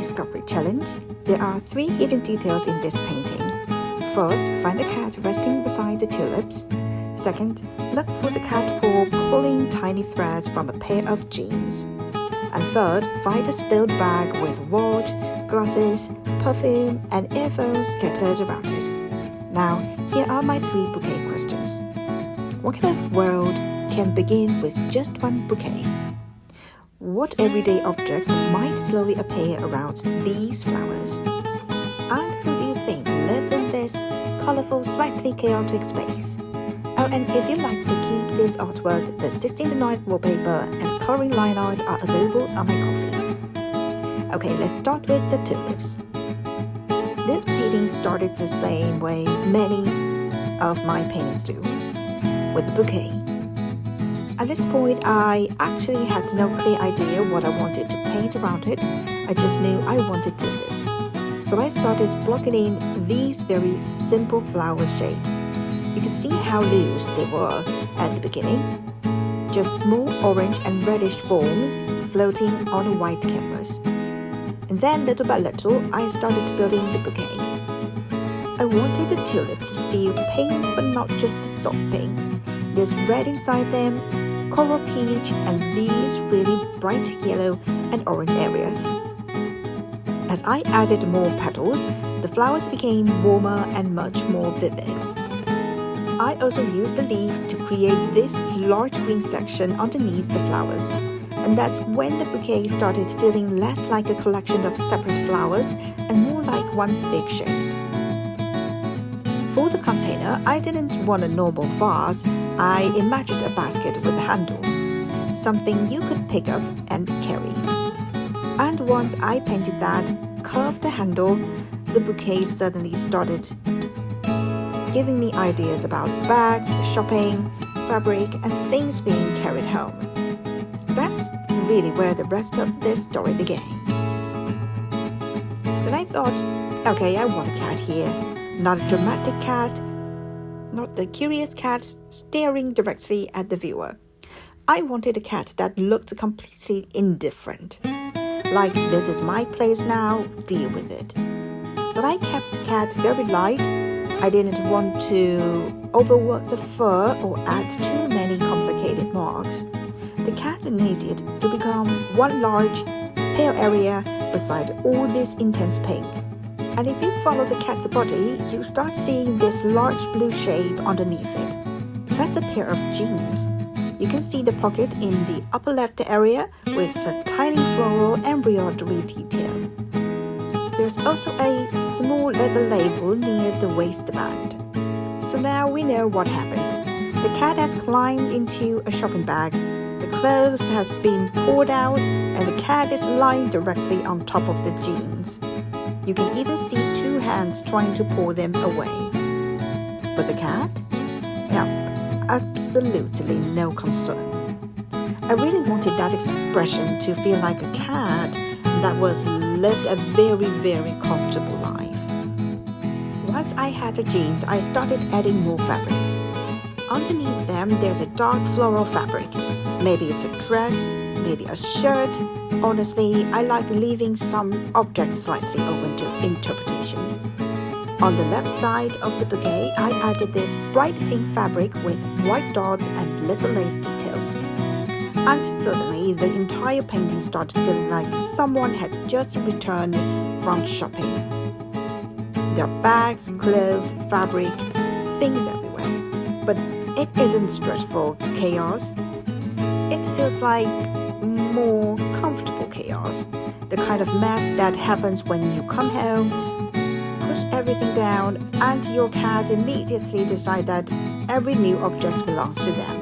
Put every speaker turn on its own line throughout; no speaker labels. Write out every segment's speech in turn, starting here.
Discovery Challenge. There are 3 hidden details in this painting. First, find the cat resting beside the tulips. Second, look for the cat paw pulling tiny threads from a pair of jeans. And third, find a spilled bag with watch, glasses, perfume, and earphones scattered around it. Now, here are my 3 bouquet questions. What kind of world can begin with just one bouquet? What everyday objects might slowly appear around these flowers? And who do you think lives in this colorful, slightly chaotic space? Oh, and if you'd like to keep this artwork, the 16:9 wallpaper and coloring line art are available on my Ko-fi. Okay, let's start with the tulips. This painting started the same way many of my paintings do, with a bouquet. At this point, I actually had no clear idea what I wanted to paint around it. I just knew I wanted tulips. So I started blocking in these very simple flower shapes. You can see how loose they were at the beginning. Just small orange and reddish forms floating on a white canvas. And then little by little, I started building the bouquet. I wanted the tulips to feel pink, but not just a soft pink. There's red inside them, coral peach, and these really bright yellow and orange areas. As I added more petals, the flowers became warmer and much more vivid. I also used the leaves to create this large green section underneath the flowers. And that's when the bouquet started feeling less like a collection of separate flowers and more like one big shape. For the container, I didn't want a normal vase. I imagined a basket with a handle, something you could pick up and carry. And once I painted that curved handle, the bouquet suddenly started giving me ideas about bags, shopping, fabric, and things being carried home. That's really where the rest of this story began. Then I thought, okay, I want a cat here. Not a dramatic cat, not the curious cat staring directly at the viewer. I wanted a cat that looked completely indifferent. Like, this is my place now, deal with it. So I kept the cat very light. I didn't want to overwork the fur or add too many complicated marks. The cat needed to become one large, pale area beside all this intense pink. And if you follow the cat's body, you start seeing this large blue shape underneath it. That's a pair of jeans. You can see the pocket in the upper left area with a tiny floral embroidery detail. There's also a small leather label near the waistband. So now we know what happened. The cat has climbed into a shopping bag. The clothes have been poured out and the cat is lying directly on top of the jeans. You can even see 2 hands trying to pull them away. But the cat? No, absolutely no concern. I really wanted that expression to feel like a cat that was lived a very, very comfortable life. Once I had the jeans, I started adding more fabrics. Underneath them, there's a dark floral fabric. Maybe it's a dress, maybe a shirt. Honestly, I like leaving some objects slightly open to interpretation. On the left side of the bouquet, I added this bright pink fabric with white dots and little lace details. And suddenly, the entire painting started feeling like someone had just returned from shopping. There are bags, clothes, fabric, things everywhere. But it isn't stressful chaos. It feels like more comfortable chaos. The kind of mess that happens when you come home, push everything down, and your cat immediately decide that every new object belongs to them.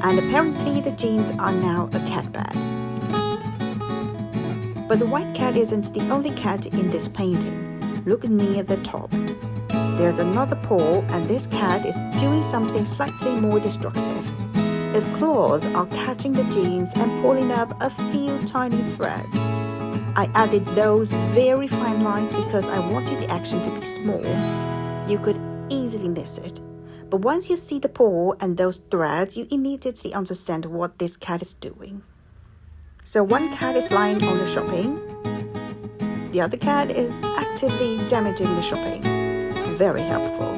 And apparently the jeans are now a cat bag. But the white cat isn't the only cat in this painting. Look near the top. There's another paw, and this cat is doing something slightly more destructive. Its claws are catching the jeans and pulling up a few tiny threads. I added those very fine lines because I wanted the action to be small. You could easily miss it. But once you see the paw and those threads, you immediately understand what this cat is doing. So one cat is lying on the shopping. The other cat is actively damaging the shopping. Very helpful.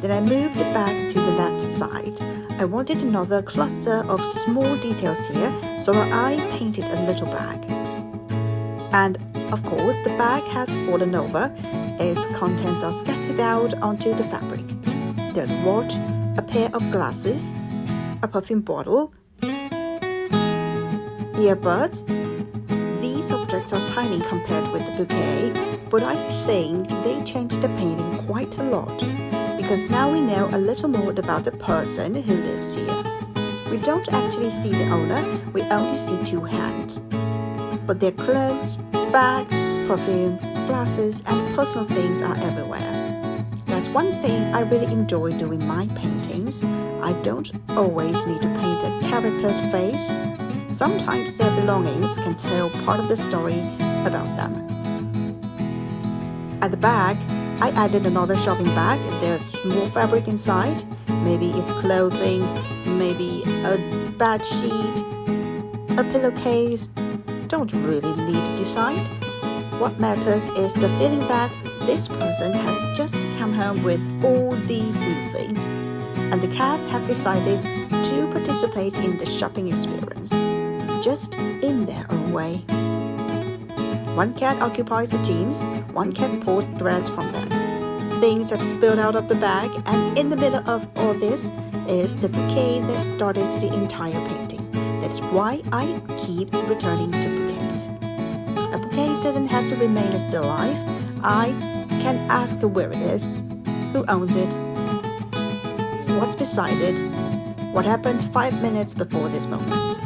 Then I moved the bag to the left side. I wanted another cluster of small details here, so I painted a little bag. And of course, the bag has fallen over. Its contents are scattered out onto the fabric. There's a watch, a pair of glasses, a perfume bottle, earbuds. These objects are tiny compared with the bouquet, but I think they changed the painting quite a lot, because now we know a little more about the person who lives here. We don't actually see the owner, we only see two hands. But their clothes, bags, perfume, glasses, and personal things are everywhere. That's one thing I really enjoy doing my paintings. I don't always need to paint a character's face. Sometimes their belongings can tell part of the story about them. At the back, I added another shopping bag. There's more fabric inside. Maybe it's clothing, maybe a bed sheet, a pillowcase. Don't really need to decide. What matters is the feeling that this person has just come home with all these new things, and the cats have decided to participate in the shopping experience, just in their own way. One cat occupies the jeans, one cat pulls threads from them. Things have spilled out of the bag, and in the middle of all this is the bouquet that started the entire painting. That's why I keep returning to bouquets. A bouquet doesn't have to remain a still life. I can ask where it is, who owns it, what's beside it, what happened 5 minutes before this moment.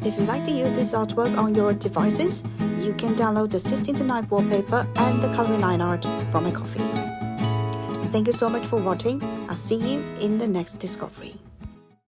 If you like to use this artwork on your devices, you can download the 16:9 wallpaper and the coloring line art from my coffee. Thank you so much for watching. I'll see you in the next discovery.